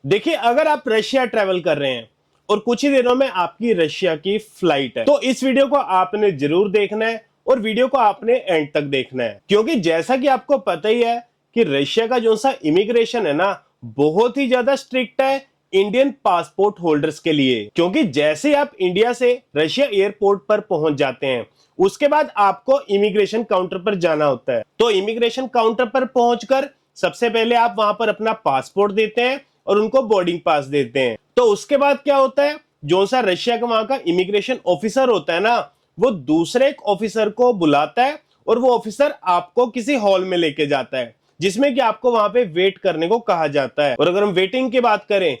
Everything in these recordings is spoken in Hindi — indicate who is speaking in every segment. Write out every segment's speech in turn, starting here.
Speaker 1: देखिए, अगर आप रशिया ट्रेवल कर रहे हैं और कुछ ही दिनों में आपकी रशिया की फ्लाइट है, तो इस वीडियो को आपने जरूर देखना है और वीडियो को आपने एंड तक देखना है, क्योंकि जैसा कि आपको पता ही है कि रशिया का जो सा इमिग्रेशन है ना, बहुत ही ज्यादा स्ट्रिक्ट है इंडियन पासपोर्ट होल्डर्स के लिए। क्योंकि जैसे आप इंडिया से रशिया एयरपोर्ट पर पहुंच जाते हैं, उसके बाद आपको इमिग्रेशन काउंटर पर जाना होता है। तो इमिग्रेशन काउंटर पर पहुंचकर सबसे पहले आप वहां पर अपना पासपोर्ट देते हैं और उनको बोर्डिंग पास देते हैं। तो उसके बाद क्या होता है, जो सा रशिया का वहां का इमिग्रेशन ऑफिसर होता है ना, वो दूसरे एक ऑफिसर को बुलाता है और वो ऑफिसर आपको किसी हॉल में लेके जाता है, जिसमें कि आपको वहां पे वेट करने को कहा जाता है। और अगर हम वेटिंग की बात करें,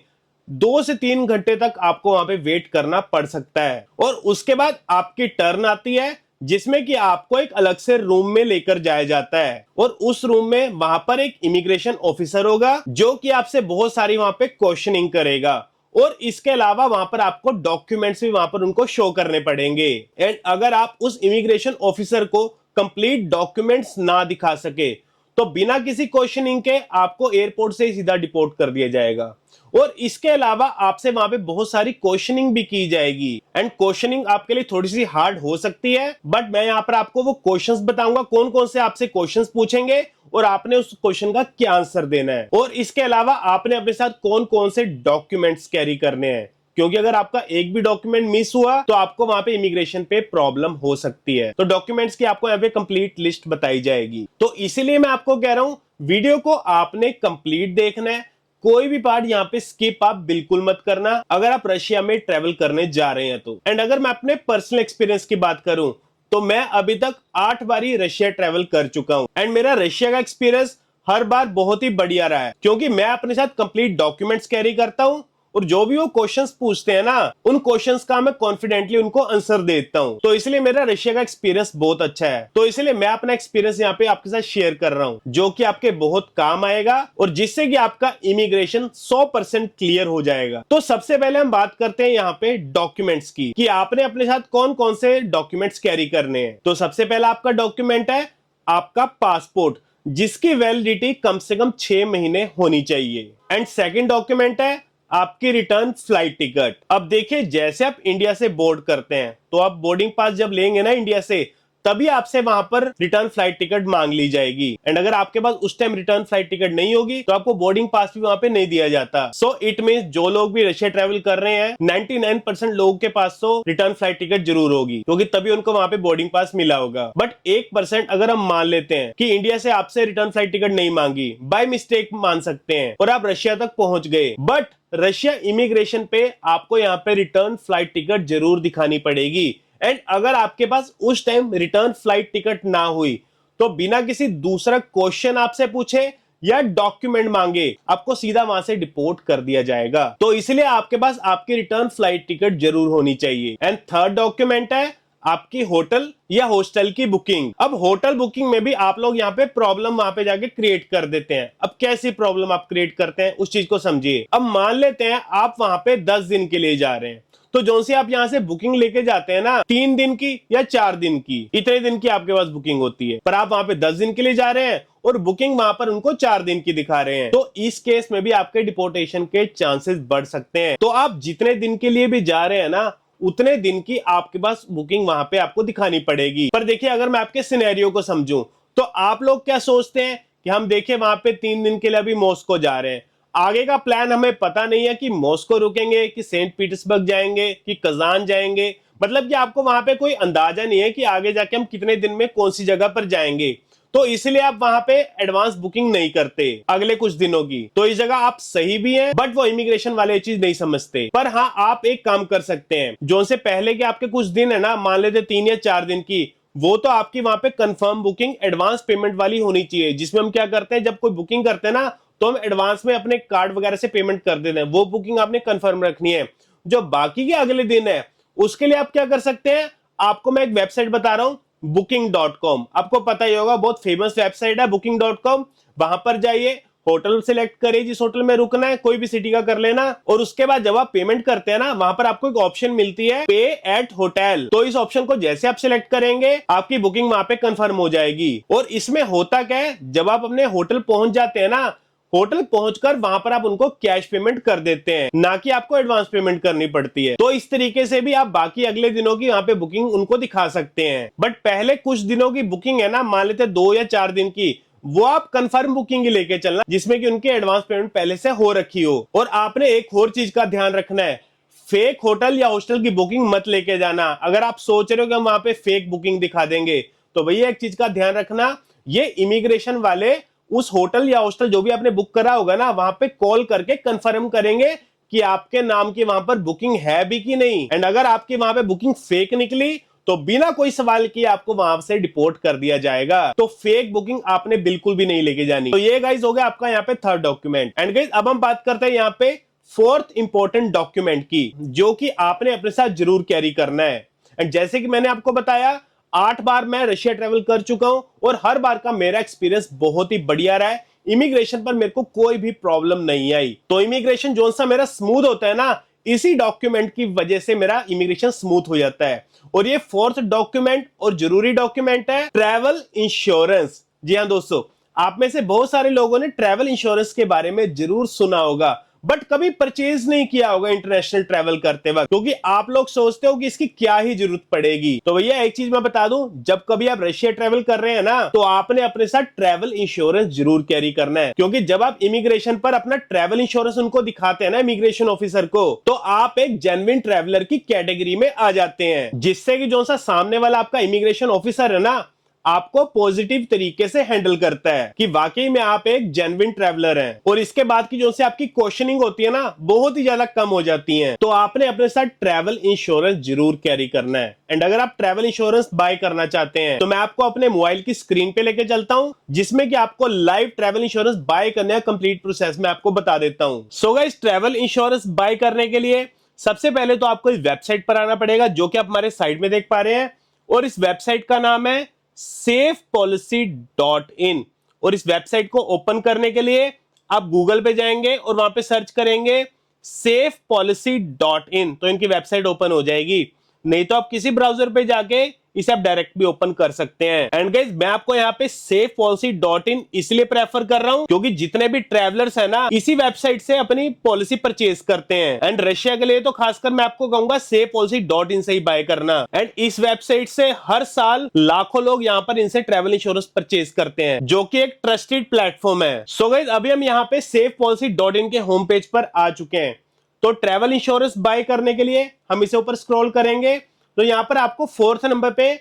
Speaker 1: 2 से 3 घंटे तक आपको वहां पे वेट करना पड़ सकता है। और उसके बाद आपकी टर्न आती है, जिसमें कि आपको एक अलग से रूम में लेकर जाया जाता है। और उस रूम में वहां पर एक इमिग्रेशन ऑफिसर होगा, जो कि आपसे बहुत सारी वहां पे क्वेश्चनिंग करेगा। और इसके अलावा वहां पर आपको डॉक्यूमेंट्स भी वहां पर उनको शो करने पड़ेंगे। एंड अगर आप उस इमिग्रेशन ऑफिसर को कंप्लीट डॉक्यूमेंट्स ना दिखा सके, तो बिना किसी क्वेश्चनिंग के आपको एयरपोर्ट से सीधा डिपोर्ट कर दिया जाएगा। और इसके अलावा आपसे वहां पे बहुत सारी क्वेश्चनिंग भी की जाएगी। एंड क्वेश्चनिंग आपके लिए थोड़ी सी हार्ड हो सकती है, बट मैं यहां पर आपको वो क्वेश्चंस बताऊंगा, कौन कौन से आपसे क्वेश्चंस पूछेंगे और आपने उस क्वेश्चन का क्या आंसर देना है। और इसके अलावा आपने अपने साथ कौन कौन से डॉक्यूमेंट्स कैरी करने हैं, क्योंकि अगर आपका एक भी डॉक्यूमेंट मिस हुआ तो आपको वहां पे इमिग्रेशन पे प्रॉब्लम हो सकती है। तो डॉक्यूमेंट्स की आपको यहाँ पे कंप्लीट लिस्ट बताई जाएगी। तो इसीलिए मैं आपको कह रहा हूं, वीडियो को आपने कंप्लीट देखना है, कोई भी पार्ट यहाँ पे स्किप आप बिल्कुल मत करना अगर आप रशिया में ट्रेवल करने जा रहे हैं तो। एंड अगर मैं अपने पर्सनल एक्सपीरियंस की बात करूं, तो मैं अभी तक 8 बारी रशिया ट्रेवल कर चुका हूं। एंड मेरा रशिया का एक्सपीरियंस हर बार बहुत ही बढ़िया रहा है, क्योंकि मैं अपने साथ कंप्लीट डॉक्यूमेंट्स कैरी करता हूं और जो भी वो क्वेश्चंस पूछते हैं ना, उन क्वेश्चंस का मैं कॉन्फिडेंटली उनको आंसर देता हूं। तो इसलिए मेरा रशिया का एक्सपीरियंस बहुत अच्छा है। तो इसलिए मैं अपना एक्सपीरियंस यहाँ पे आपके साथ शेयर कर रहा हूं, जो कि आपके बहुत काम आएगा और जिससे कि आपका इमिग्रेशन 100% क्लियर हो जाएगा। तो सबसे पहले हम बात करते हैं यहाँ पे डॉक्यूमेंट्स की, कि आपने अपने साथ कौन कौन से डॉक्यूमेंट्स कैरी करने हैं। तो सबसे पहला आपका डॉक्यूमेंट है आपका पासपोर्ट, जिसकी वैलिडिटी कम से कम 6 महीने होनी चाहिए। एंड सेकेंड डॉक्यूमेंट है आपकी रिटर्न फ्लाइट टिकट। अब देखिए, जैसे आप इंडिया से बोर्ड करते हैं, तो आप बोर्डिंग पास जब लेंगे ना इंडिया से, तभी आपसे वहां पर रिटर्न फ्लाइट टिकट मांग ली जाएगी। एंड अगर आपके पास उस टाइम रिटर्न फ्लाइट टिकट नहीं होगी, तो आपको बोर्डिंग पास भी वहां पे नहीं दिया जाता। सो इट मींस जो लोग भी रशिया ट्रेवल कर रहे हैं, 99% लोगों के पास तो रिटर्न फ्लाइट टिकट जरूर होगी, क्योंकि तभी उनको वहां पे बोर्डिंग पास मिला होगा। बट 1% अगर हम मान लेते हैं कि इंडिया से आपसे रिटर्न फ्लाइट टिकट नहीं मांगी, बाय मिस्टेक मान सकते हैं, और आप रशिया तक पहुंच गए, बट रशिया इमिग्रेशन पे आपको यहाँ पे रिटर्न फ्लाइट टिकट जरूर दिखानी पड़ेगी। एंड अगर आपके पास उस टाइम रिटर्न फ्लाइट टिकट ना हुई, तो बिना किसी दूसरा क्वेश्चन आपसे पूछे या डॉक्यूमेंट मांगे, आपको सीधा वहां से डिपोर्ट कर दिया जाएगा। तो इसलिए आपके पास आपकी रिटर्न फ्लाइट टिकट जरूर होनी चाहिए। एंड थर्ड डॉक्यूमेंट है आपकी होटल या हॉस्टल की बुकिंग। अब होटल बुकिंग में भी आप लोग यहाँ पे प्रॉब्लम वहां पे जाके क्रिएट कर देते हैं। अब कैसी प्रॉब्लम आप क्रिएट करते हैं, उस चीज को समझिए। अब मान लेते हैं आप वहां पे 10 दिन के लिए जा रहे हैं, तो जो सी आप यहाँ से बुकिंग लेके जाते हैं ना, 3 दिन की या 4 दिन की, इतने दिन की आपके पास बुकिंग होती है, पर आप वहां पे 10 दिन के लिए जा रहे हैं और बुकिंग वहां पर उनको 4 दिन की दिखा रहे हैं, तो इस केस में भी आपके डिपोर्टेशन के चांसेस बढ़ सकते हैं। तो आप जितने दिन के लिए भी जा रहे हैं ना, उतने दिन की आपके पास बुकिंग वहां पे आपको दिखानी पड़ेगी। पर देखिए, अगर मैं आपके सिनेरियो को समझूं, तो आप लोग क्या सोचते हैं कि हम देखिए वहां पे 3 दिन के लिए अभी मॉस्को जा रहे हैं, आगे का प्लान हमें पता नहीं है कि मॉस्को रुकेंगे कि सेंट पीटर्सबर्ग जाएंगे कि कजान जाएंगे, मतलब कि आपको वहां पे कोई अंदाजा नहीं है कि आगे जाके हम कितने दिन में कौन सी जगह पर जाएंगे। तो इसलिए आप वहां पे एडवांस बुकिंग नहीं करते अगले कुछ दिनों की। तो इस जगह आप सही भी हैं, बट वो इमिग्रेशन वाले चीज नहीं समझते। पर हाँ, आप एक काम कर सकते हैं, जो से पहले के आपके कुछ दिन है ना, मान लेते 3 या 4 दिन की, वो तो आपकी वहां पे कंफर्म बुकिंग एडवांस पेमेंट वाली होनी चाहिए, जिसमें हम क्या करते हैं, जब कोई बुकिंग करते हैं ना, तो हम एडवांस में अपने कार्ड वगैरह से पेमेंट कर देते हैं। वो बुकिंग आपने कंफर्म रखनी है। जो बाकी के अगले दिन है, उसके लिए आप क्या कर सकते हैं, आपको मैं एक वेबसाइट बता रहा हूं, booking.com। आपको पता ही होगा, बहुत फेमस वेबसाइट है booking.com। वहां पर जाइए, होटल सिलेक्ट करिए जिस होटल में रुकना है, कोई भी सिटी का कर लेना, और उसके बाद जब आप पेमेंट करते हैं ना, वहां पर आपको एक ऑप्शन मिलती है पे एट होटल। तो इस ऑप्शन को जैसे आप सिलेक्ट करेंगे, आपकी बुकिंग वहां पे कंफर्म हो जाएगी। और इसमें होता क्या है, जब आप अपने होटल पहुंच जाते हैं ना, होटल पहुंचकर वहां पर आप उनको कैश पेमेंट कर देते हैं, ना कि आपको एडवांस पेमेंट करनी पड़ती है। तो इस तरीके से भी आप बाकी अगले दिनों की वहां पे बुकिंग उनको दिखा सकते हैं। बट पहले कुछ दिनों की बुकिंग है ना, मान लेते 2 या 4 दिन की, वो आप कंफर्म बुकिंग ही लेके चलना, जिसमें कि उनकी एडवांस पेमेंट पहले से हो रखी हो। और आपने एक और चीज का ध्यान रखना है, फेक होटल या हॉस्टल की बुकिंग मत लेके जाना। अगर आप सोच रहे हो कि हम वहां पे फेक बुकिंग दिखा देंगे, तो भैया एक चीज का ध्यान रखना, ये इमिग्रेशन वाले उस होटल या हॉस्टल जो भी आपने बुक करा होगा ना, वहां पे कॉल करके कंफर्म करेंगे कि आपके नाम की वहां पर बुकिंग है भी कि नहीं। एंड अगर आपकी वहां पे बुकिंग फेक निकली तो बिना कोई सवाल किए आपको वहां से डिपोर्ट कर दिया जाएगा। तो फेक बुकिंग आपने बिल्कुल भी नहीं लेके जानी। तो ये गाइज हो गया आपका यहाँ पे थर्ड डॉक्यूमेंट। एंड गाइज अब हम बात करते हैं यहाँ पे फोर्थ इंपॉर्टेंट डॉक्यूमेंट की, जो कि आपने अपने साथ जरूर कैरी करना है। एंड जैसे कि मैंने आपको बताया, 8 बार मैं रशिया ट्रेवल कर चुका हूं और हर बार का मेरा एक्सपीरियंस बहुत ही बढ़िया रहा है। इमिग्रेशन पर मेरे को कोई भी प्रॉब्लम नहीं आई। तो इमिग्रेशन जो सा मेरा स्मूथ होता है ना, इसी डॉक्यूमेंट की वजह से मेरा इमिग्रेशन स्मूथ हो जाता है। और ये फोर्थ डॉक्यूमेंट और जरूरी डॉक्यूमेंट है ट्रैवल इंश्योरेंस। जी हाँ दोस्तों, आप में से बहुत सारे लोगों ने ट्रैवल इंश्योरेंस के बारे में जरूर सुना होगा, बट कभी परचेज नहीं किया होगा इंटरनेशनल ट्रैवल करते वक्त, क्योंकि आप लोग सोचते हो कि इसकी क्या ही जरूरत पड़ेगी। तो भैया एक चीज मैं बता दूं, जब कभी आप रशिया ट्रैवल कर रहे हैं ना, तो आपने अपने साथ ट्रैवल इंश्योरेंस जरूर कैरी करना है। क्योंकि जब आप इमिग्रेशन पर अपना ट्रैवल इंश्योरेंस उनको दिखाते हैं ना, इमिग्रेशन ऑफिसर को, तो आप एक जेन्युइन ट्रैवलर की कैटेगरी में आ जाते हैं, जिससे कि जो सा सामने वाला आपका इमिग्रेशन ऑफिसर है ना, आपको पॉजिटिव तरीके से हैंडल करता है कि वाकई में आप एक जेन्युइन ट्रैवलर हैं। और इसके बाद की जो से आपकी क्वेश्चनिंग होती है ना, बहुत ही ज्यादा कम हो जाती है। तो आपने अपने साथ ट्रैवल इंश्योरेंस जरूर कैरी करना है। एंड अगर आप ट्रैवल इंश्योरेंस बाय करना चाहते हैं, तो मैं आपको अपने मोबाइल की स्क्रीन पे लेके चलता हूं, जिसमें कि आपको लाइव ट्रैवल इंश्योरेंस बाय करने का कंप्लीट प्रोसेस मैं आपको बता देता हूं। So guys, travel insurance buy करने के लिए सबसे पहले तो आपको इस वेबसाइट पर आना पड़ेगा, जो कि आप हमारे साइड में देख पा रहे हैं। और इस वेबसाइट का नाम है safepolicy.in। और इस वेबसाइट को ओपन करने के लिए आप गूगल पे जाएंगे और वहां पे सर्च करेंगे safepolicy.in, तो इनकी वेबसाइट ओपन हो जाएगी। नहीं तो आप किसी ब्राउजर पे जाके इसे आप डायरेक्ट भी ओपन कर सकते हैं। एंड गाइस, मैं आपको यहाँ पे safepolicy.in इसलिए प्रेफर कर रहा हूँ क्योंकि जितने भी ट्रैवलर्स है ना, इसी वेबसाइट से अपनी पॉलिसी परचेज करते हैं। एंड रशिया के लिए तो खासकर मैं आपको कहूंगा safepolicy.in से ही बाय करना। एंड इस वेबसाइट से हर साल लाखों लोग यहाँ पर इनसे ट्रैवल इंश्योरेंस परचेज करते हैं, जो कि एक ट्रस्टेड प्लेटफॉर्म है। सो गाइस, अभी हम यहाँ पे safepolicy.in के होम पेज पर आ चुके हैं। तो ट्रैवल इंश्योरेंस बाय करने के लिए हम इसे ऊपर स्क्रॉल करेंगे, तो यहां पर आपको 4th नंबर पे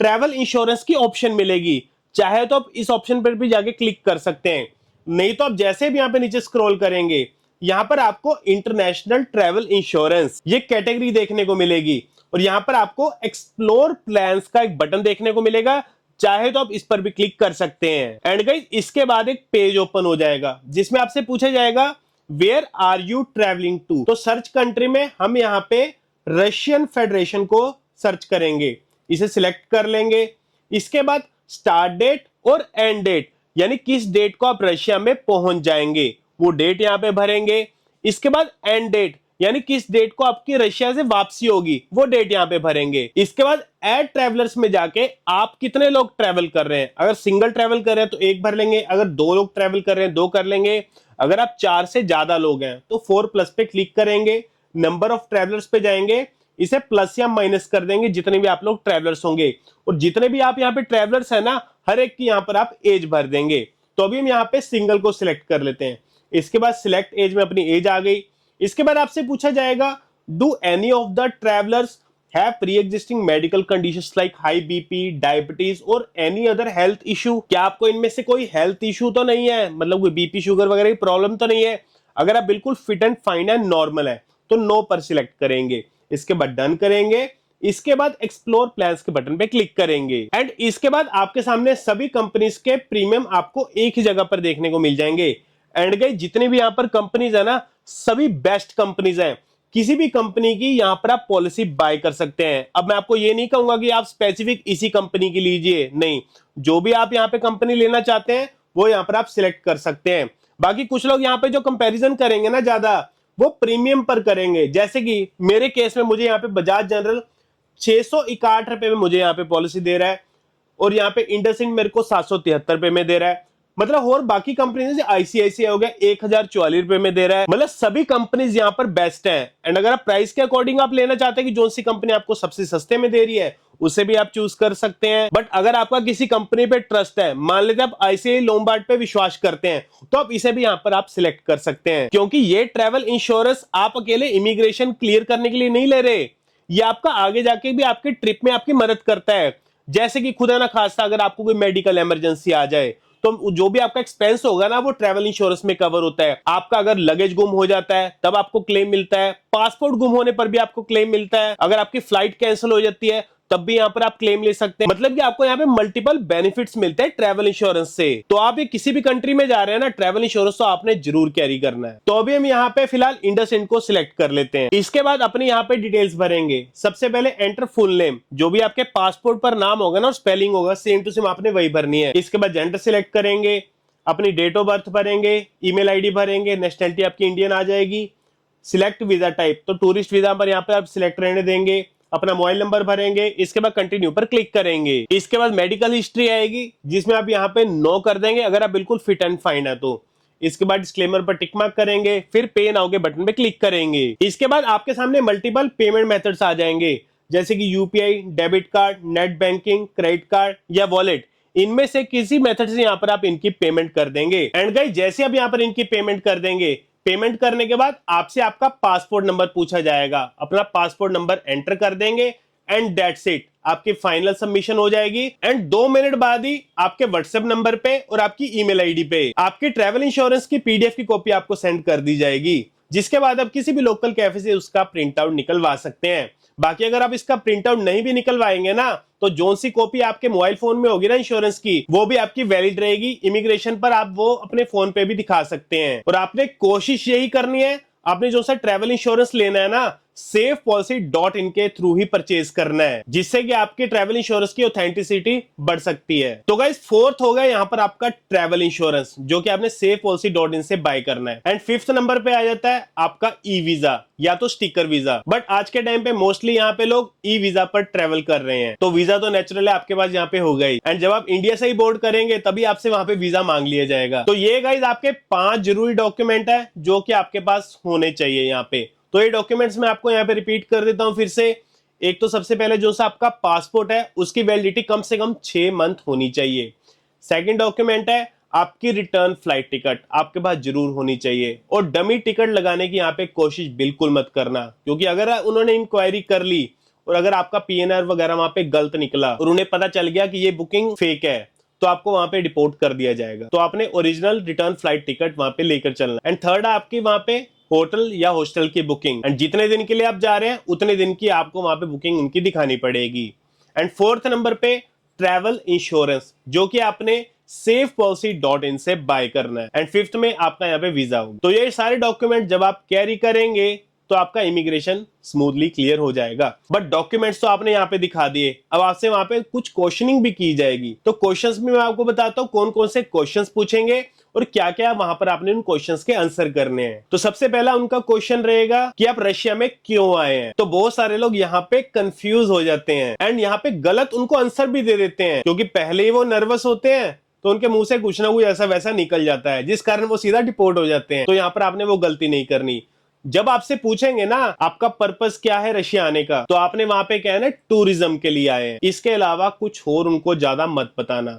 Speaker 1: ट्रैवल इंश्योरेंस की ऑप्शन मिलेगी। चाहे तो आप इस ऑप्शन पर भी जाके क्लिक कर सकते हैं, नहीं तो आप जैसे भी यहां पे नीचे स्क्रॉल करेंगे, यहां पर आपको इंटरनेशनल ट्रैवल इंश्योरेंस ये कैटेगरी देखने को मिलेगी। और यहां पर आपको एक्सप्लोर प्लान्स का एक बटन देखने को मिलेगा, चाहे तो आप इस पर भी क्लिक कर सकते हैं। एंड गाइस, इसके बाद एक पेज ओपन हो जाएगा, जिसमें आपसे पूछा जाएगा where are you travelling to. तो सर्च कंट्री में हम यहाँ पे रशियन फेडरेशन को सर्च करेंगे, इसे सिलेक्ट कर लेंगे। इसके बाद स्टार्ट डेट और एंड डेट, यानी किस डेट को आप रशिया में पहुंच जाएंगे, वो डेट यहाँ पे भरेंगे। इसके बाद एंड डेट, यानी किस डेट को आपकी रशिया से वापसी होगी, वो डेट यहाँ पे भरेंगे। इसके बाद ऐड ट्रैवलर्स में जाके आप कितने लोग ट्रैवल कर रहे हैं, अगर सिंगल ट्रैवल कर रहे हैं तो 1 भर लेंगे, अगर 2 लोग ट्रैवल कर रहे हैं 2 कर लेंगे, अगर आप 4 से ज्यादा लोग हैं तो 4+ पे क्लिक करेंगे। नंबर ऑफ ट्रैवलर्स पे जाएंगे, इसे प्लस या माइनस कर देंगे जितने भी आप लोग ट्रैवलर्स होंगे। और जितने भी आप यहाँ पे ट्रैवलर्स है ना, हर एक की यहाँ पर आप एज भर देंगे। तो अभी हम यहाँ पे सिंगल को सिलेक्ट कर लेते हैं। इसके बाद सिलेक्ट एज में अपनी एज आ गई। इसके बाद आपसे पूछा जाएगा do any of the travellers have pre existing medical conditions like high BP, diabetes और एनी अदर हेल्थ इशू। क्या आपको इनमें से कोई हेल्थ इशू तो नहीं है, मतलब कोई बीपी शुगर वगैरह की प्रॉब्लम तो नहीं है। अगर आप बिल्कुल fit and fine and normal है तो नो पर सिलेक्ट करेंगे। इसके बाद डन करेंगे। इसके बाद एक्सप्लोर प्लान्स के बटन पे क्लिक करेंगे। एंड इसके बाद आपके सामने सभी कंपनीज के प्रीमियम आपको एक ही जगह पर देखने को मिल जाएंगे। एंड गाइस, जितने भी यहाँ पर कंपनीज है ना, सभी बेस्ट कंपनीज हैं। किसी भी कंपनी की यहाँ पर आप पॉलिसी बाय कर सकते हैं। अब मैं आपको ये नहीं कहूंगा कि आप स्पेसिफिक इसी कंपनी की लीजिए, नहीं, जो भी आप यहाँ पे कंपनी लेना चाहते हैं वो यहाँ पर आप सिलेक्ट कर सकते हैं। बाकी कुछ लोग यहाँ पे जो कंपैरिजन करेंगे ना ज्यादा, वो प्रीमियम पर करेंगे। जैसे कि मेरे केस में मुझे यहाँ पे बजाज जनरल 661 रुपए में मुझे यहाँ पे पॉलिसी दे रहा है, और यहाँ पे इंडसइंड मेरे को 773 रुपए में दे रहा है। मतलब और बाकी कंपनी जैसे आईसीआईसीआई हो गया 1044 रुपए में दे रहा है। मतलब सभी कंपनीज यहाँ पर बेस्ट है। एंड अगर आप प्राइस के अकॉर्डिंग आप लेना चाहते हैं कि जो सी कंपनी आपको सबसे सस्ते में दे रही है उसे भी आप चूज कर सकते हैं। बट अगर आपका किसी कंपनी पे ट्रस्ट है, मान लेते आप आईसीआई लोम्बार्ड पे विश्वास करते हैं, तो आप इसे भी यहाँ पर आप सिलेक्ट कर सकते हैं, क्योंकि ये ट्रैवल इंश्योरेंस आप अकेले इमिग्रेशन क्लियर करने के लिए नहीं ले रहे, ये आपका आगे जाके भी आपके ट्रिप में आपकी मदद करता है। जैसे कि खुदा ना खास्ता अगर आपको कोई मेडिकल इमरजेंसी आ जाए तो जो भी आपका एक्सपेंस होगा ना वो ट्रैवल इंश्योरेंस में कवर होता है। आपका अगर लगेज गुम हो जाता है तब आपको क्लेम मिलता है, पासपोर्ट गुम होने पर भी आपको क्लेम मिलता है, अगर आपकी फ्लाइट कैंसिल हो जाती है तब भी यहाँ पर आप क्लेम ले सकते हैं। मतलब कि आपको यहाँ पे मल्टीपल बेनिफिट्स मिलते हैं ट्रैवल इंश्योरेंस से। तो आप ये किसी भी कंट्री में जा रहे हैं ना, ट्रैवल इंश्योरेंस तो आपने जरूर कैरी करना है। तो अभी हम यहाँ पे फिलहाल इंडसइंड को सिलेक्ट कर लेते हैं। इसके बाद अपने यहाँ पे डिटेल्स भरेंगे। सबसे पहले एंटर फुल नेम, जो भी आपके पासपोर्ट पर नाम होगा ना और स्पेलिंग होगा सेम टू सेम आपने वही भरनी है। इसके बाद जेंडर सिलेक्ट करेंगे, अपनी डेट ऑफ बर्थ भरेंगे, ईमेल आईडी भरेंगे, नेशनलिटी आपकी इंडियन आ जाएगी। सिलेक्ट वीजा टाइप, तो टूरिस्ट वीजा पर यहाँ पे आप सिलेक्ट रहने देंगे। अपना मोबाइल नंबर भरेंगे, इसके बाद कंटिन्यू पर क्लिक करेंगे। इसके बाद मेडिकल हिस्ट्री आएगी जिसमें आप यहाँ पे नो कर देंगे अगर आप बिल्कुल फिट एंड फाइन है तो। इसके बाद डिस्क्लेमर पर टिक मार्क करेंगे, फिर पे नाउ के बटन पे क्लिक करेंगे। इसके बाद आपके सामने मल्टीपल पेमेंट मेथड्स आ जाएंगे, जैसे कि UPI, debit card, net banking, credit card या वॉलेट। इनमें से किसी मेथड से यहाँ पर आप इनकी पेमेंट कर देंगे। एंड गाइस जैसे आप यहाँ पर इनकी पेमेंट कर देंगे, पेमेंट करने के बाद आपसे आपका पासपोर्ट नंबर पूछा जाएगा। अपना पासपोर्ट नंबर एंटर कर देंगे एंड दैट्स इट, आपकी फाइनल सबमिशन हो जाएगी। एंड 2 मिनट बाद ही आपके व्हाट्सएप नंबर पे और आपकी ईमेल आईडी पे आपकी ट्रैवल इंश्योरेंस की पीडीएफ की कॉपी आपको सेंड कर दी जाएगी, जिसके बाद आप किसी भी लोकल कैफे से उसका प्रिंट आउट निकलवा सकते हैं। बाकी अगर आप इसका प्रिंट आउट नहीं भी निकलवाएंगे ना, तो जो सी कॉपी आपके मोबाइल फोन में होगी ना इंश्योरेंस की, वो भी आपकी वैलिड रहेगी। इमिग्रेशन पर आप वो अपने फोन पे भी दिखा सकते हैं। और आपने कोशिश यही करनी है, आपने जो सा ट्रैवल इंश्योरेंस लेना है ना, safepolicy.in के थ्रू ही परचेज करना है, जिससे कि आपके ट्रैवल इंश्योरेंस की ऑथेंटिसिटी बढ़ सकती है। तो गाइस फोर्थ हो गया यहाँ पर आपका ट्रैवल इंश्योरेंस, जो कि आपने safepolicy.in से बाय करना है। एंड फिफ्थ नंबर पे आ जाता है आपका ई वीजा या तो स्टिकर वीजा। बट आज के टाइम पे मोस्टली यहाँ पे लोग ई वीजा पर ट्रेवल कर रहे हैं, तो वीजा तो नेचुरल है आपके पास यहाँ पे होगा ही। एंड जब आप इंडिया से ही बोर्ड करेंगे तभी आपसे वहां पे वीजा मांग लिया जाएगा। तो ये गाइस आपके 5 जरूरी डॉक्यूमेंट है जो कि आपके पास होने चाहिए यहाँ पे। तो ये डॉक्यूमेंट्स मैं आपको यहाँ पे रिपीट कर देता हूँ फिर से। एक तो सबसे पहले जो सा आपका पासपोर्ट है उसकी वैलिडिटी कम से कम 6 मंथ होनी चाहिए। सेकंड डॉक्यूमेंट है आपकी रिटर्न फ्लाइट टिकट आपके पास जरूर होनी चाहिए। और डमी टिकट लगाने की यहाँ पे कोशिश बिल्कुल मत करना, क्योंकि अगर उन्होंने इंक्वायरी कर ली और अगर आपका पीएनआर वगैरह वहां पे गलत निकला और उन्हें पता चल गया कि ये बुकिंग फेक है, तो आपको वहां पे डिपोर्ट कर दिया जाएगा। तो आपने ओरिजिनल रिटर्न फ्लाइट टिकट वहां पे लेकर चलना। एंड थर्ड है आपकी वहां पे होटल या हॉस्टल की बुकिंग, एंड जितने दिन के लिए आप जा रहे हैं उतने दिन की आपको वहां पे बुकिंग उनकी दिखानी पड़ेगी। एंड फोर्थ नंबर पे ट्रैवल इंश्योरेंस, जो कि आपने safepolicy.in से बाय करना है। एंड फिफ्थ में आपका यहाँ पे वीजा होगा। तो ये सारे डॉक्यूमेंट जब आप कैरी करेंगे तो आपका इमिग्रेशन स्मूथली क्लियर हो जाएगा। बट डॉक्यूमेंट्स तो आपने यहाँ पे दिखा दिए, अब आपसे वहां पे कुछ क्वेश्चनिंग भी की जाएगी। तो क्वेश्चंस में मैं आपको बताता हूँ कौन कौन से क्वेश्चंस पूछेंगे और क्या क्या वहां पर आपने उन क्वेश्चंस के आंसर करने हैं। तो सबसे पहला उनका क्वेश्चन रहेगा कि आप रशिया में क्यों आए हैं। तो बहुत सारे लोग यहाँ पे कंफ्यूज हो जाते हैं एंड यहाँ पे गलत उनको आंसर भी दे देते हैं, क्योंकि पहले ही वो नर्वस होते हैं तो उनके मुंह से कुछ ना कुछ ऐसा वैसा निकल जाता है, जिस कारण वो सीधा डिपोर्ट हो जाते हैं। तो यहाँ पर आपने वो गलती नहीं करनी। जब आपसे पूछेंगे ना आपका पर्पस क्या है रशिया आने का, तो आपने वहां पे क्या है ना, टूरिज्म के लिए आए हैं, इसके अलावा कुछ और उनको ज्यादा मत बताना।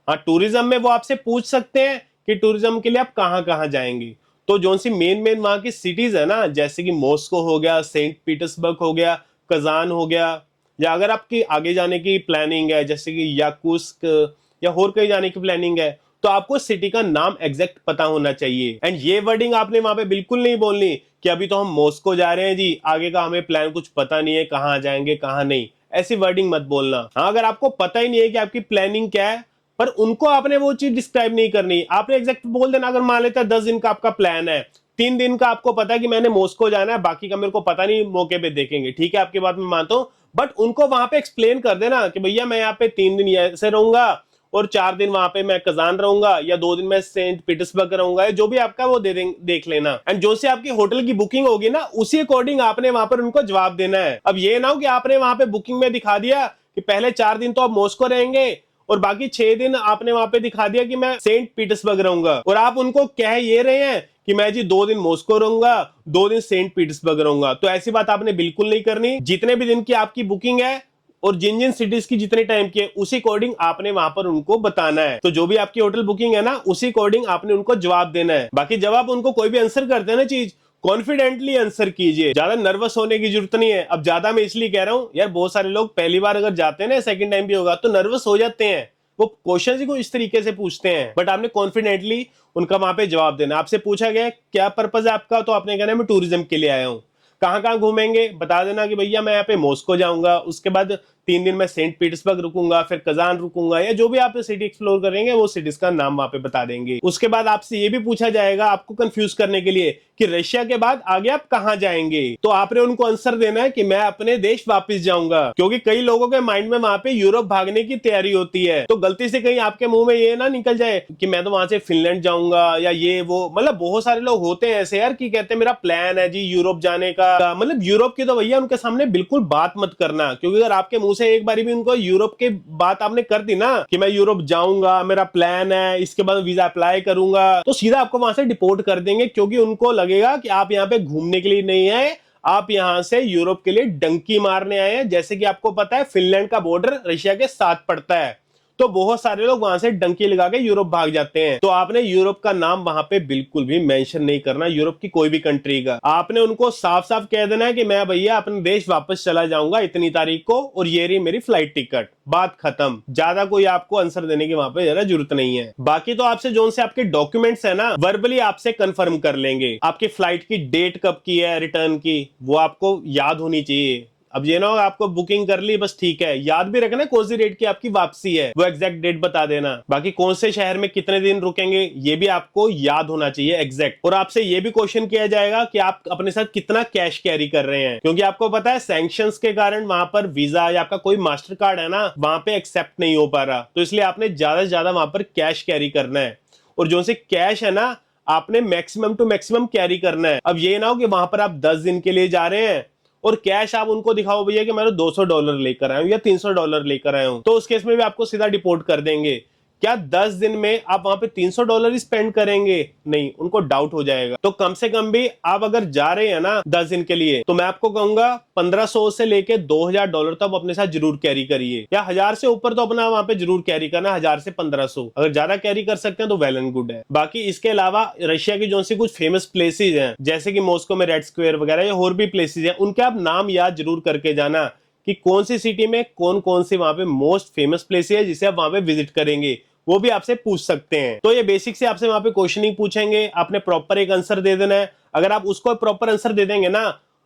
Speaker 1: हाँ, टूरिज्म में वो आपसे पूछ सकते हैं कि टूरिज्म के लिए आप कहाँ कहाँ जाएंगे। तो जो सी मेन वहां की सिटीज है ना, जैसे कि मॉस्को हो गया, सेंट पीटर्सबर्ग हो गया, कजान हो गया, या अगर आपकी आगे जाने की प्लानिंग है जैसे कि याकुत्स्क या और कहीं जाने की प्लानिंग है, तो आपको सिटी का नाम एग्जैक्ट पता होना चाहिए। एंड ये वर्डिंग आपने वहां पे बिल्कुल नहीं बोलनी कि अभी तो हम मॉस्को जा रहे हैं जी, आगे का हमें प्लान कुछ पता नहीं है, कहाँ जाएंगे कहाँ नहीं, ऐसी वर्डिंग मत बोलना। हाँ, अगर आपको पता ही नहीं है कि आपकी प्लानिंग क्या है, पर उनको आपने वो चीज डिस्क्राइब नहीं करनी, आपने एग्जैक्ट बोल देना। अगर मान लेता 10 दिन का आपका प्लान है, 3 दिन का आपको पता है कि मैंने मॉस्को जाना है, बाकी का मेरे को पता नहीं, मौके पे देखेंगे, ठीक है, आपकी बात मैं मानता हूँ। बट उनको वहां पे एक्सप्लेन कर देना कि भैया मैं यहाँ पे 3 दिन ऐसे रहूंगा और 4 दिन वहां पे मैं कजान रहूंगा, या 2 दिन मैं सेंट पीटर्सबर्ग रहूंगा, जो भी आपका वो देख लेना। एंड जो से आपकी होटल की बुकिंग होगी ना, उसी अकॉर्डिंग आपने वहां पर उनको जवाब देना है। अब ये ना हो कि आपने वहां पे बुकिंग में दिखा दिया कि पहले 4 दिन तो आप मॉस्को रहेंगे और बाकी 6 दिन आपने वहां पे दिखा दिया कि मैं सेंट पीटर्सबर्ग रहूंगा, और आप उनको कह ये रहे हैं कि मैं जी 2 दिन मॉस्को रहूंगा, 2 दिन सेंट पीटर्सबर्ग रहूंगा। तो ऐसी बात आपने बिल्कुल नहीं करनी। जितने भी दिन की आपकी बुकिंग है और जिन जिन सिटीज की जितने टाइम की है, उसी अकॉर्डिंग आपने वहां पर उनको बताना है। तो जो भी आपकी होटल बुकिंग है ना, उसी अकॉर्डिंग आपने उनको जवाब देना है। बाकी जब आप उनको कोई भी आंसर करते हैं ना चीज, कॉन्फिडेंटली आंसर कीजिए, ज्यादा नर्वस होने की जरूरत नहीं है। अब ज्यादा मैं इसलिए कह रहा हूं यार, बहुत सारे लोग पहली बार अगर जाते हैं ना, सेकंड टाइम भी होगा तो नर्वस हो जाते हैं, वो क्वेश्चन ही को इस तरीके से पूछते हैं। बट आपने कॉन्फिडेंटली उनका वहां पे जवाब देना। आपसे पूछा गया क्या पर्पज है आपका, तो आपने कहना मैं टूरिज्म के लिए आया हूँ। कहाँ कहाँ घूमेंगे बता देना कि भैया मैं यहाँ पे मॉस्को जाऊंगा, उसके बाद 3 दिन मैं सेंट पीटर्सबर्ग रुकूंगा, फिर कजान रुकूंगा, या जो भी आप सिटी एक्सप्लोर करेंगे वो सिटीज का नाम वहां पे बता देंगे। उसके बाद आपसे ये भी पूछा जाएगा आपको कंफ्यूज करने के लिए कि रशिया के बाद आगे आप कहाँ जाएंगे, तो आपने उनको आंसर देना है कि मैं अपने देश वापस जाऊंगा। क्योंकि कई लोगों के माइंड में वहां पे यूरोप भागने की तैयारी होती है, तो गलती से कहीं आपके मुंह में ये ना निकल जाए कि मैं तो वहां से फिनलैंड जाऊंगा या ये वो। मतलब बहुत सारे लोग होते हैं ऐसे यार कि कहते हैं मेरा प्लान है जी यूरोप जाने का। मतलब यूरोप की तो भैया उनके सामने बिल्कुल बात मत करना, क्योंकि अगर आपके मुंह से एक बारी भी उनको यूरोप की बात आपने कर दी ना कि मैं यूरोप जाऊंगा, मेरा प्लान है, इसके बाद वीजा अप्लाई करूंगा, तो सीधा आपको वहां से डिपोर्ट कर देंगे। क्योंकि उनको लगेगा कि आप यहाँ पे घूमने के लिए नहीं है, आप यहां से यूरोप के लिए डंकी मारने आए हैं। जैसे कि आपको पता है फिनलैंड का बॉर्डर रशिया के साथ पड़ता है, तो बहुत सारे लोग वहां से डंकी लगा के यूरोप भाग जाते हैं। तो आपने यूरोप का नाम वहां पे बिल्कुल भी मेंशन नहीं करना, यूरोप की कोई भी कंट्री का। आपने उनको साफ साफ कह देना है कि मैं भैया अपने देश वापस चला जाऊंगा इतनी तारीख को, और ये रही मेरी फ्लाइट टिकट, बात खत्म। ज्यादा कोई आपको आंसर देने की वहां पे जरा जरूरत नहीं है। बाकी तो आपसे जो से आपके डॉक्यूमेंट्स है ना, वर्बली आपसे कंफर्म कर लेंगे। आपकी फ्लाइट की डेट कब की है रिटर्न की, वो आपको याद होनी चाहिए। अब ये ना हो आपको बुकिंग कर ली बस ठीक है, याद भी रखना कौन सी डेट की आपकी वापसी है, वो एग्जैक्ट डेट बता देना। बाकी कौन से शहर में कितने दिन रुकेंगे ये भी आपको याद होना चाहिए एग्जैक्ट। और आपसे ये भी क्वेश्चन किया जाएगा कि आप अपने साथ कितना कैश कैरी कर रहे हैं, क्योंकि आपको पता है सैंक्शंस के कारण वहां पर वीजा या आपका कोई मास्टर कार्ड है ना, वहां पे एक्सेप्ट नहीं हो पा रहा। तो इसलिए आपने ज्यादा से ज्यादा वहां पर कैश कैरी करना है, और जो से कैश है ना आपने मैक्सिमम टू मैक्सिमम कैरी करना है। अब ये ना हो कि वहां पर आप 10 दिन के लिए जा रहे हैं और कैश आप उनको दिखाओ भैया कि मैं $200 लेकर आया हूं या $300 लेकर आया हूं, तो उस केस में भी आपको सीधा डिपोर्ट कर देंगे। क्या 10 दिन में आप वहां पे $300 ही स्पेंड करेंगे? नहीं, उनको डाउट हो जाएगा। तो कम से कम भी आप अगर जा रहे हैं ना 10 दिन के लिए, तो मैं आपको कहूंगा 1500 से लेके $2000 तक अपने साथ जरूर कैरी करिए, या 1000 से ऊपर तो अपना वहां पे जरूर कैरी करना, 1000 से 1500। अगर ज्यादा कैरी कर सकते हैं तो वेल एंड गुड है। बाकी इसके अलावा रशिया की जो सी कुछ फेमस प्लेसेज हैं, जैसे कि मॉस्को में रेड स्क्वायर वगैरह या और भी प्लेसेज हैं, उनके आप नाम याद जरूर करके जाना कि कौन सी सिटी में कौन कौन सी वहां पे मोस्ट फेमस प्लेस है जिसे आप वहां पे विजिट करेंगे, वो भी आपसे पूछ सकते हैं। तो ये बेसिक से आपसे वहां पे क्वेश्चनिंग पूछेंगे, आपने प्रॉपर एक आंसर दे देना है। अगर आप उसको प्रॉपर आंसर दे देंगे ना,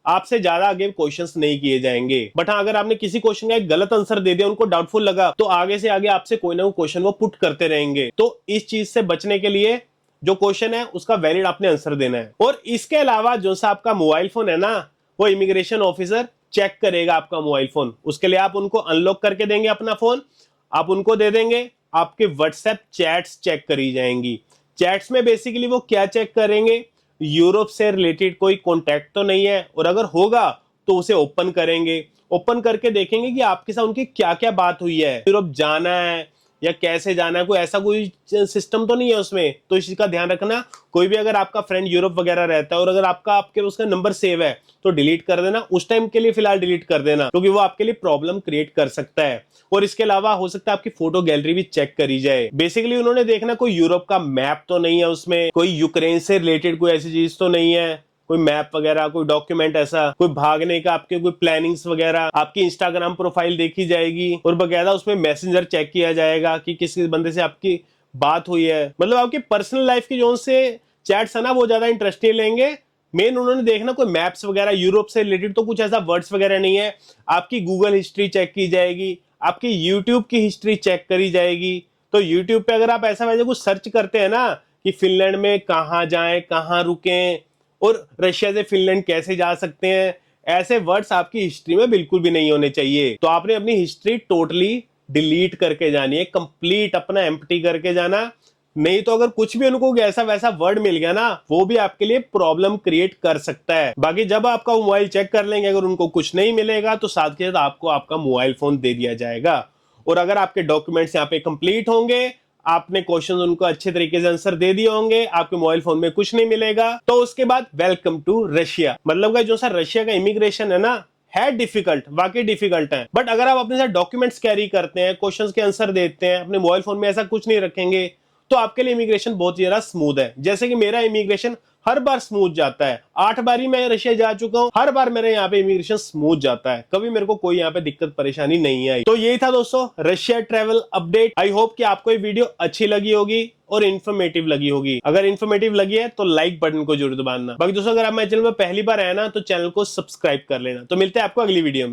Speaker 1: आपसे ज्यादा आगे क्वेश्चंस नहीं किए जाएंगे। बट हाँ, अगर आपने किसी क्वेश्चन का एक गलत आंसर दे दिया, उनको डाउटफुल लगा, तो आगे से आगे आपसे कोई ना कोई क्वेश्चन वो पुट करते रहेंगे। तो इस चीज से बचने के लिए जो क्वेश्चन है उसका वैलिड आपने आंसर देना है। और इसके अलावा जो सा आपका मोबाइल फोन है ना, वो इमिग्रेशन ऑफिसर चेक करेगा आपका मोबाइल फोन। उसके लिए आप उनको अनलॉक करके देंगे अपना फोन, आप उनको दे देंगे, आपके व्हाट्सएप चैट्स चेक करी जाएंगी। चैट्स में बेसिकली वो क्या चेक करेंगे, यूरोप से रिलेटेड कोई कॉन्टैक्ट तो नहीं है, और अगर होगा तो उसे ओपन करेंगे। ओपन करके देखेंगे कि आपके साथ उनकी क्या क्या बात हुई है, यूरोप जाना है या कैसे जाना है, कोई ऐसा कोई सिस्टम तो नहीं है उसमें। तो इस चीज का ध्यान रखना। कोई भी अगर आपका फ्रेंड यूरोप वगैरह रहता है और अगर आपके उसका नंबर सेव है तो डिलीट कर देना, उस टाइम के लिए फिलहाल डिलीट कर देना, क्योंकि वो आपके लिए प्रॉब्लम क्रिएट कर सकता है। और इसके अलावा हो सकता है आपकी फोटो गैलरी भी चेक करी जाए। बेसिकली उन्होंने देखना कोई यूरोप का मैप तो नहीं है उसमें, कोई यूक्रेन से रिलेटेड कोई ऐसी चीज तो नहीं है, कोई मैप वगैरह, कोई डॉक्यूमेंट ऐसा, कोई भागने का आपके कोई प्लानिंग्स वगैरह। आपकी इंस्टाग्राम प्रोफाइल देखी जाएगी और बकायदा उसमें मैसेंजर चेक किया जाएगा कि किस बंदे से आपकी बात हुई है। मतलब आपकी पर्सनल लाइफ की जो से चैट्स है ना, वो ज्यादा इंटरेस्ट नहीं लेंगे। मेन उन्होंने देखना कोई मैप्स वगैरह यूरोप से रिलेटेड तो कुछ ऐसा वर्ड्स वगैरह नहीं है। आपकी गूगल हिस्ट्री चेक की जाएगी, आपकी यूट्यूब की हिस्ट्री चेक करी जाएगी। तो यूट्यूब पे अगर आप ऐसा वैसा कुछ सर्च करते हैं ना कि फिनलैंड में कहाँ जाएं, कहाँ रुकें, और रशिया से फिनलैंड कैसे जा सकते हैं, ऐसे वर्ड्स आपकी हिस्ट्री में बिल्कुल भी नहीं होने चाहिए। तो आपने अपनी हिस्ट्री टोटली डिलीट करके जानी है, कंप्लीट अपना एम्प्टी करके जाना। नहीं तो अगर कुछ भी उनको ऐसा वैसा वर्ड मिल गया ना, वो भी आपके लिए प्रॉब्लम क्रिएट कर सकता है। बाकी जब आपका मोबाइल चेक कर लेंगे, अगर उनको कुछ नहीं मिलेगा तो साथ के साथ आपको आपका मोबाइल फोन दे दिया जाएगा। और अगर आपके डॉक्यूमेंट्स यहाँ पे कंप्लीट होंगे, आपने क्वेश्चन उनको अच्छे तरीके से आंसर दे दिए होंगे, आपके मोबाइल फोन में कुछ नहीं मिलेगा, तो उसके बाद वेलकम टू रशिया। मतलब का जो सर रशिया का इमिग्रेशन है ना, है डिफिकल्ट, वाकई डिफिकल्ट है, बट अगर आप अपने साथ डॉक्यूमेंट्स कैरी करते हैं, क्वेश्चंस के आंसर देते हैं, अपने मोबाइल फोन में ऐसा कुछ नहीं रखेंगे, तो आपके लिए इमिग्रेशन बहुत ज्यादा स्मूथ है। जैसे कि मेरा इमिग्रेशन हर बार स्मूथ जाता है, 8 बार ही मैं रशिया जा चुका हूं, हर बार मेरे यहाँ पे इमिग्रेशन स्मूथ जाता है, कभी मेरे को कोई यहाँ पे दिक्कत परेशानी नहीं आई। तो यही था दोस्तों Russia travel update. I hope कि आपको ये वीडियो अच्छी लगी होगी और इन्फॉर्मेटिव लगी होगी। अगर इन्फॉर्मेटिव लगी है तो लाइक बटन को जरूर दबाना। बाकी दोस्तों अगर आप मेरे चैनल पर पहली बार आए ना, तो चैनल को सब्सक्राइब कर लेना। तो मिलते हैं आपको अगली वीडियो में।